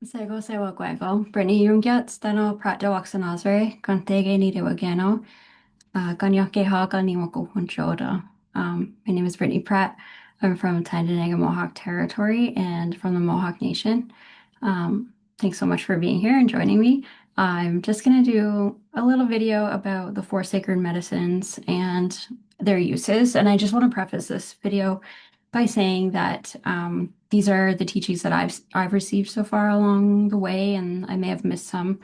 Sego sewa gwego, Brittany Jungiat, Steno Pratt de Waxanazre, Contege ni de Wagano, Ganyoke Ha Ganiwako Punchoda. My name is Brittany Pratt. I'm from Tyendinaga Mohawk territory and from the Mohawk Nation. Thanks so much for being here and joining me. I'm just going to do a little video about the four sacred medicines and their uses. And I just want to preface this video by saying that these are the teachings that I've received so far along the way, and I may have missed some,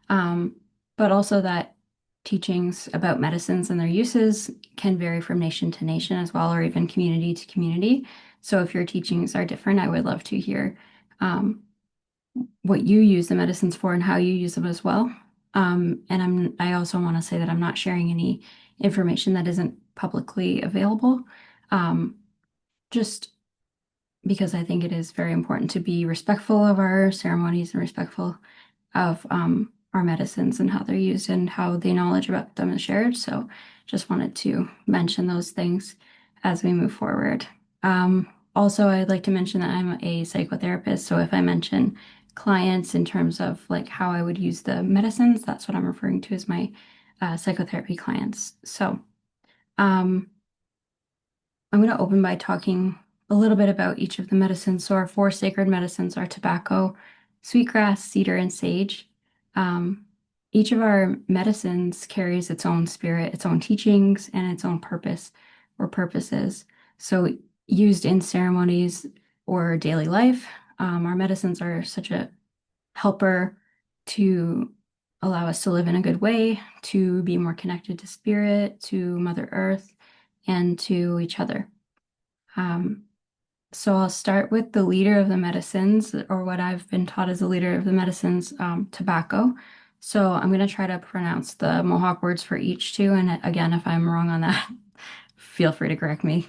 but also that teachings about medicines and their uses can vary from nation to nation as well, or even community to community. So if your teachings are different, I would love to hear um, what you use the medicines for and how you use them as well. And I also want to say that I'm not sharing any information that isn't publicly available. Um, just because I think it is very important to be respectful of our ceremonies and respectful of our medicines and how they're used and how the knowledge about them is shared. So just wanted to mention those things as we move forward. Also, I'd like to mention that I'm a psychotherapist. So if I mention clients in terms of like how I would use the medicines, that's what I'm referring to as my psychotherapy clients. So um, I'm going to open by talking a little bit about each of the medicines. So our four sacred medicines are tobacco, sweetgrass, cedar, and sage. Um, each of our medicines carries its own spirit, its own teachings, and its own purpose or purposes. So used in ceremonies or daily life, our medicines are such a helper to allow us to live in a good way, to be more connected to spirit, to Mother Earth, and to each other. Um, so I'll start with the leader of the medicines, or what I've been taught as the leader of the medicines, tobacco. So I'm going to try to pronounce the Mohawk words for each too. And again, if I'm wrong on that, feel free to correct me.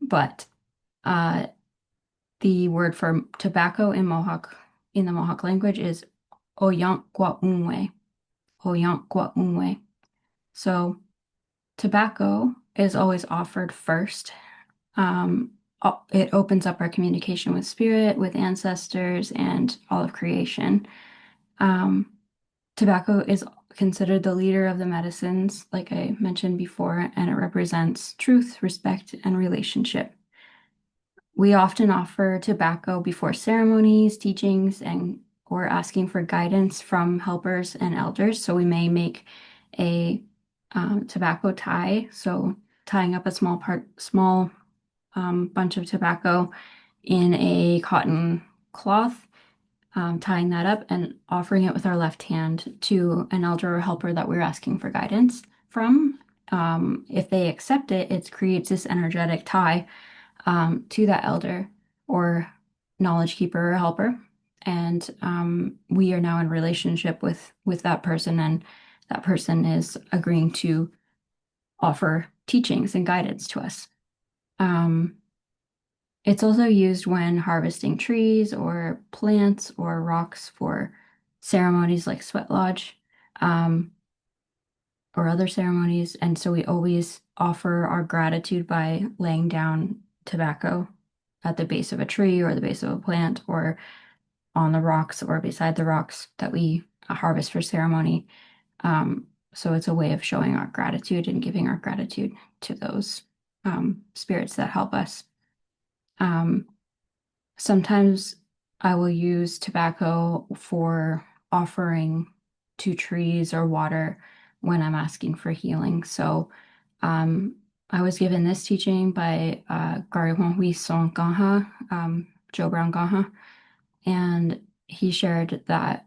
But uh, the word for tobacco in Mohawk, in the Mohawk language, is Oyankwa Oyankwa. So tobacco is always offered first. It opens up our communication with spirit, with ancestors, and all of creation. Um, Tobacco is considered the leader of the medicines, like I mentioned before, and it represents truth, respect, and relationship. We often offer tobacco before ceremonies, teachings, and or asking for guidance from helpers and elders. So we may make a tobacco tie, so tying up a small bunch of tobacco in a cotton cloth, tying that up and offering it with our left hand to an elder or helper that we're asking for guidance from. If they accept it, it creates this energetic tie to that elder or knowledge keeper or helper. And we are now in relationship with that person, and that person is agreeing to offer teachings and guidance to us. Um, it's also used when harvesting trees or plants or rocks for ceremonies like sweat lodge, um, or other ceremonies. And so we always offer our gratitude by laying down tobacco at the base of a tree or the base of a plant or on the rocks or beside the rocks that we harvest for ceremony. So it's a way of showing our gratitude and giving our gratitude to those spirits that help us. Um, Sometimes I will use tobacco for offering to trees or water when I'm asking for healing. So um, I was given this teaching by Gariwanhui Song Gaha, Joe Brown Gaha, and he shared that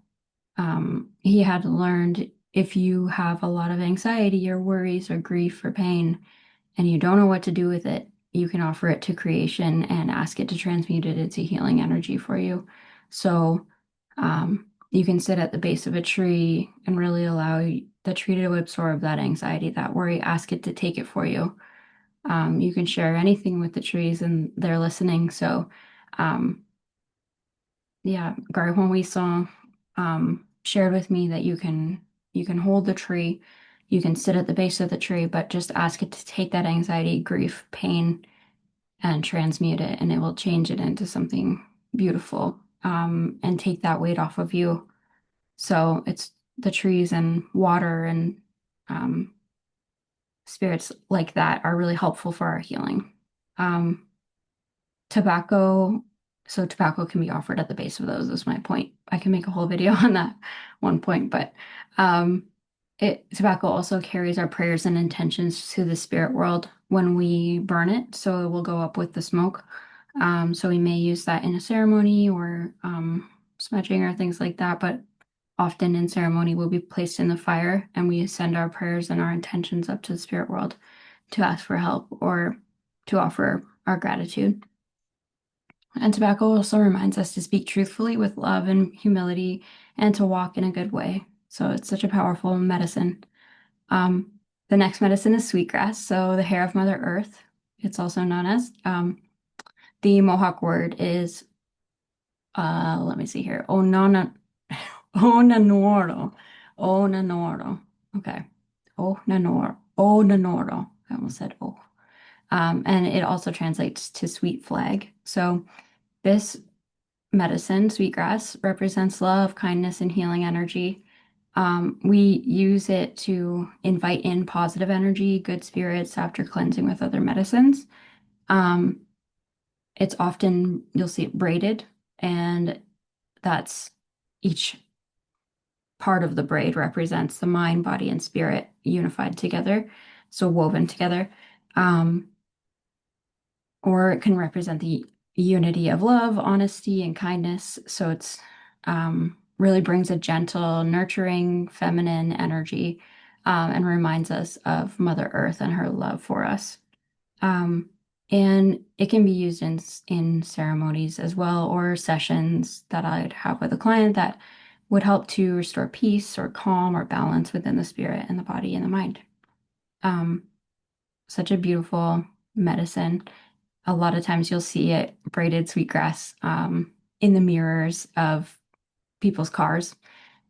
he had learned if you have a lot of anxiety or worries or grief or pain, and you don't know what to do with it, you can offer it to creation and ask it to transmute it into healing energy for you. So you can sit at the base of a tree and really allow the tree to absorb that anxiety, that worry, ask it to take it for you. You can share anything with the trees and they're listening. So um, yeah, Garhon we saw shared with me that you can hold the tree, you can sit at the base of the tree, but just ask it to take that anxiety, grief, pain, and transmute it, and it will change it into something beautiful and take that weight off of you. So it's the trees and water and um, spirits like that are really helpful for our healing. Um, Tobacco, so tobacco can be offered at the base of those, is my point. I can make a whole video on that one point, but um, tobacco also carries our prayers and intentions to the spirit world when we burn it, so it will go up with the smoke. So we may use that in a ceremony or smudging or things like that, but often in ceremony will be placed in the fire and we send our prayers and our intentions up to the spirit world to ask for help or to offer our gratitude. And tobacco also reminds us to speak truthfully with love and humility and to walk in a good way. So it's such a powerful medicine. Um, the next medicine is sweetgrass, so the hair of Mother Earth, it's also known as. The Mohawk word is, let me see here, onanoro, onanoro. Okay, onanoro. I almost said oh. And it also translates to sweet flag. So this medicine, sweetgrass, represents love, kindness, and healing energy. We use it to invite in positive energy, good spirits after cleansing with other medicines. Um, it's often, you'll see it braided, and that's each part of the braid represents the mind, body, and spirit unified together, so woven together. Um, or it can represent the unity of love, honesty, and kindness. So it's really brings a gentle, nurturing, feminine energy and reminds us of Mother Earth and her love for us. Um, and it can be used in ceremonies as well, or sessions that I'd have with a client that would help to restore peace or calm or balance within the spirit and the body and the mind. Um, Such a beautiful medicine. A lot of times you'll see it braided sweetgrass in the mirrors of people's cars,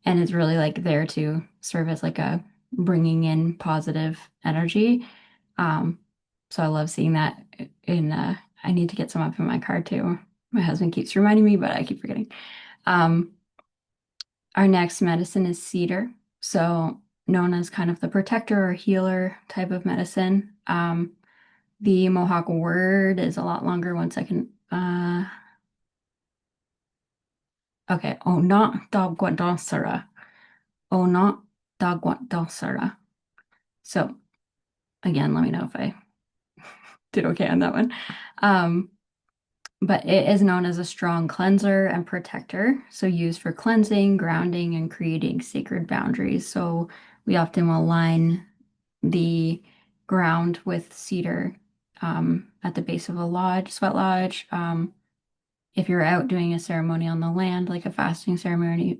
and it's really like there to serve as like a bringing in positive energy. Um, so I love seeing that in I need to get some up in my car too. My husband keeps reminding me, but I keep forgetting. Um, our next medicine is cedar, so known as kind of the protector or healer type of medicine. The Mohawk word is a lot longer. One second. Okay. Ona dagwadonsara. Ona dagwadonsara. So again, let me know if I did okay on that one. Um, but it is known as a strong cleanser and protector. So used for cleansing, grounding, and creating sacred boundaries. So we often will line the ground with cedar at the base of a lodge, sweat lodge. If you're out doing a ceremony on the land, like a fasting ceremony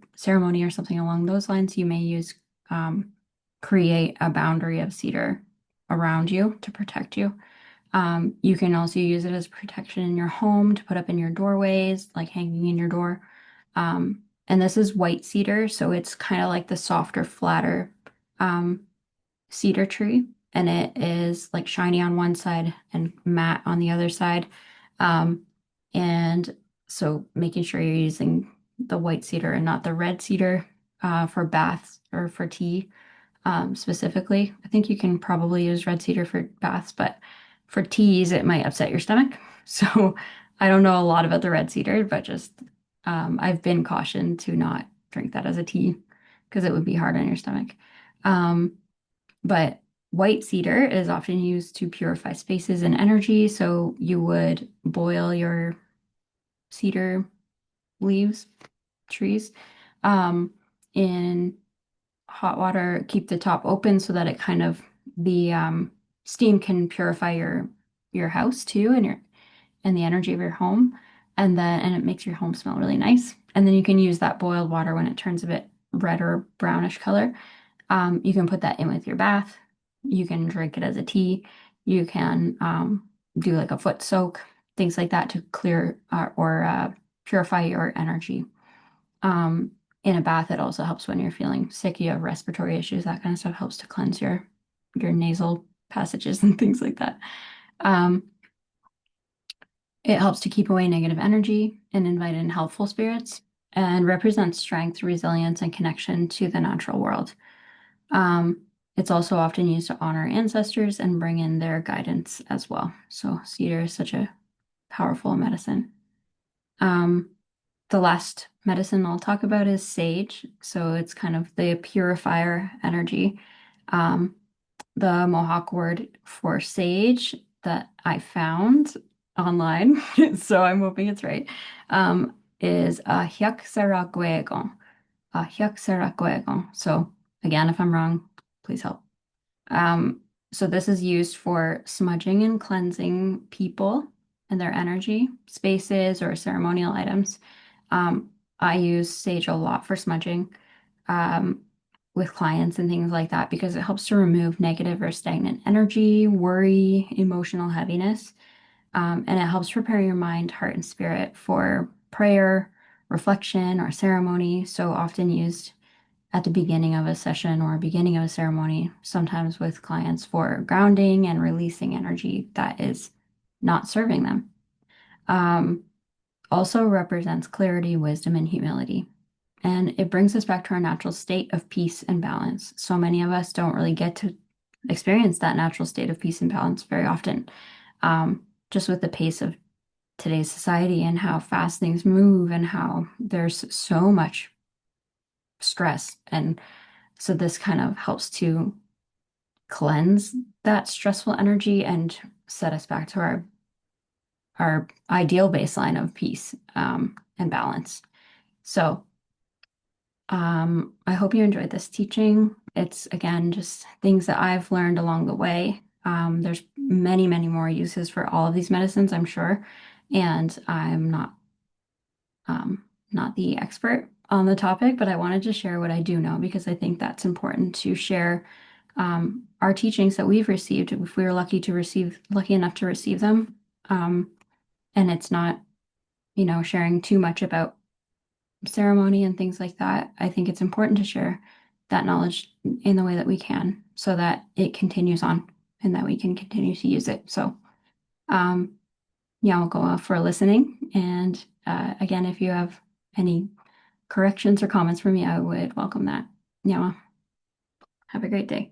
or something along those lines, you may use create a boundary of cedar around you to protect you. You can also use it as protection in your home to put up in your doorways, like hanging in your door. And this is white cedar, so it's kind of like the softer, flatter um, cedar tree, and it is like shiny on one side and matte on the other side. And so making sure you're using the white cedar and not the red cedar for baths or for tea specifically. I think you can probably use red cedar for baths, but for teas, it might upset your stomach. So I don't know a lot about the red cedar, but just I've been cautioned to not drink that as a tea because it would be hard on your stomach. Um, but white cedar is often used to purify spaces and energy. So you would boil your cedar leaves, trees, um, in hot water, keep the top open so that it kind of the steam can purify your house too and the energy of your home. And it makes your home smell really nice. And then you can use that boiled water when it turns a bit red or brownish color. You can put that in with your bath. You can drink it as a tea. You can do like a foot soak, things like that to clear or purify your energy. Um, in a bath, it also helps when you're feeling sick, you have respiratory issues, that kind of stuff helps to cleanse your nasal passages and things like that. Um, it helps to keep away negative energy. and invite in helpful spirits and represents strength, resilience, and connection to the natural world. It's also often used to honor ancestors and bring in their guidance as well. So cedar is such a powerful medicine. Um, the last medicine I'll talk about is sage. So it's kind of the purifier energy. Um, the Mohawk word for sage that I found online, so I'm hoping it's right, is Hyaksaraguegon. Hyaksaraguegon. So again, if I'm wrong, please help. Um, so this is used for smudging and cleansing people and their energy, spaces, or ceremonial items. Um, I use sage a lot for smudging um, with clients and things like that because it helps to remove negative or stagnant energy, worry, emotional heaviness, and it helps prepare your mind, heart, and spirit for prayer, reflection, or ceremony. So often used at the beginning of a session or beginning of a ceremony, sometimes with clients for grounding and releasing energy that is not serving them. Um, Also represents clarity, wisdom, and humility. And it brings us back to our natural state of peace and balance. So many of us don't really get to experience that natural state of peace and balance very often. Just with the pace of today's society and how fast things move and how there's so much stress. And so this kind of helps to cleanse that stressful energy and set us back to our ideal baseline of peace and balance. So I hope you enjoyed this teaching. It's again just things that I've learned along the way. There's many, many more uses for all of these medicines, I'm sure, and I'm not the expert on the topic, but I wanted to share what I do know because I think that's important to share our teachings that we've received if we were lucky enough to receive them. Um, and it's not, sharing too much about ceremony and things like that. I think it's important to share that knowledge in the way that we can so that it continues on and that we can continue to use it. So, um, yeah, I'll go off for listening. And again, if you have any corrections or comments for me, I would welcome that. Yeah, have a great day.